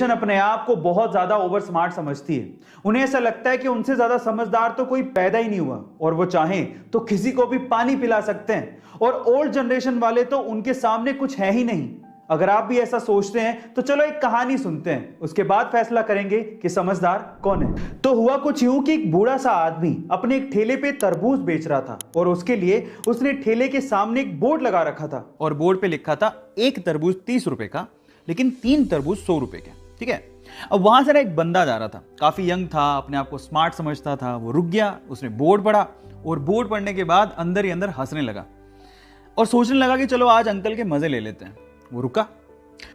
अपने आप को बहुत ज्यादा ओवर स्मार्ट समझती है। उन्हें ऐसा लगता है कि उनसे ज्यादा समझदार तो कोई पैदा ही नहीं हुआ और वो चाहें तो किसी को भी पानी पिला सकते हैं। और ओल्ड जनरेशन वाले तो उनके सामने कुछ है ही नहीं। अगर आप भी ऐसा सोचते हैं तो चलो एक कहानी सुनते हैं, उसके बाद फैसला करेंगे कि समझदार कौन है। तो हुआ कुछ यूं कि एक बूढ़ा सा आदमी अपने एक ठेले पे तरबूज बेच रहा था और उसके लिए उसने ठेले के सामने एक बोर्ड लगा रखा था और बोर्ड पे लिखा था एक तरबूज 30 रुपए का, लेकिन 3 तरबूज 100 रुपए के। ठीक है। अब वहां से ना एक बंदा जा रहा था, काफी यंग था, अपने आप को स्मार्ट समझता था। वो रुक गया, उसने बोर्ड पढ़ा और बोर्ड पढ़ने के बाद अंदर ही अंदर हंसने लगा और सोचने लगा कि चलो आज अंकल के मजे ले लेते हैं। वो रुका,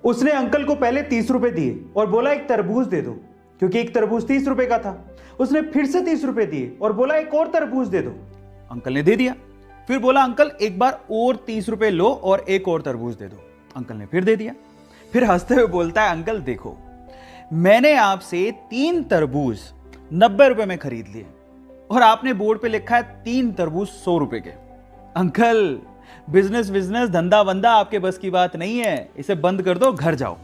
उसने अंकल को पहले 30 रुपए दिए और बोला एक तरबूज दे दो, क्योंकि एक तरबूज 30 रुपए का था। उसने फिर से 30 रुपए दिए और बोला एक और तरबूज दे दो। अंकल ने दे दिया। फिर बोला अंकल एक बार और 30 रुपए लो और एक और तरबूज दे दो। अंकल ने फिर दे दिया। फिर हंसते हुए बोलता है अंकल देखो, मैंने आपसे 3 तरबूज 90 रुपए में खरीद लिए और आपने बोर्ड पे लिखा है 3 तरबूज 100 रुपए के। अंकल बिजनेस बिजनेस धंधा वंदा आपके बस की बात नहीं है, इसे बंद कर दो, घर जाओ।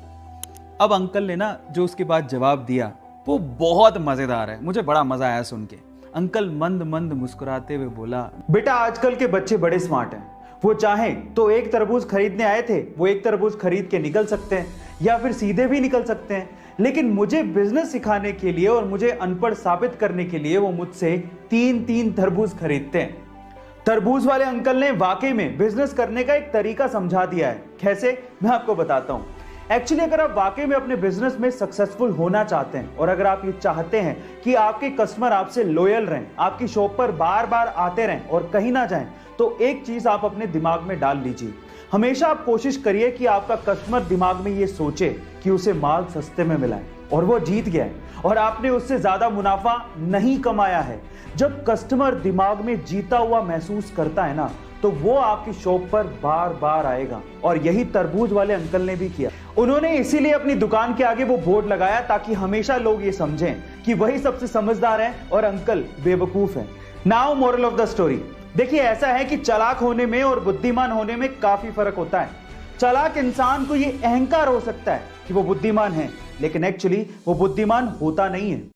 अब अंकल ने ना जो उसके बाद जवाब दिया वो बहुत मजेदार है, मुझे बड़ा मजा आया सुन के। अंकल मंद मंद मुस्कुराते हुए बोला, बेटा आजकल के बच्चे बड़े स्मार्ट हैं। वो चाहें तो एक तरबूज खरीदने आए थे, वो एक तरबूज खरीद के निकल सकते हैं या फिर सीधे भी निकल सकते हैं, लेकिन मुझे बिजनेस सिखाने के लिए और मुझे अनपढ़ साबित करने के लिए वो मुझसे 3-3 तरबूज खरीदते हैं। तरबूज वाले अंकल ने वाकई में बिजनेस करने का एक तरीका समझा दिया है। कैसे, मैं आपको बताता हूं। एक्चुअली अगर आप वाकई में अपने बिजनेस में सक्सेसफुल होना चाहते हैं और अगर आप ये चाहते हैं कि आपके कस्टमर आपसे लॉयल रहें, आपकी शॉप पर बार बार आते रहें और कहीं ना जाएं, तो एक चीज आप अपने दिमाग में डाल लीजिए। हमेशा आप कोशिश करिए कि आपका कस्टमर दिमाग में ये सोचे कि उसे माल सस्ते में मिला है और वो जीत गया है और आपने उससे ज्यादा मुनाफा नहीं कमाया है। जब कस्टमर दिमाग में जीता हुआ महसूस करता है ना, तो वो आपकी शॉप पर बार बार आएगा। और यही तरबूज वाले अंकल ने भी किया। उन्होंने इसीलिए अपनी दुकान के आगे वो बोर्ड लगाया ताकि हमेशा लोग ये समझें कि वही सबसे समझदार है और अंकल बेवकूफ है। Now moral of the story, देखिए ऐसा है कि चालाक होने में और बुद्धिमान होने में काफी फर्क होता है। चालाक इंसान को ये अहंकार हो सकता है कि वो बुद्धिमान है, लेकिन एक्चुअली वो बुद्धिमान होता नहीं है।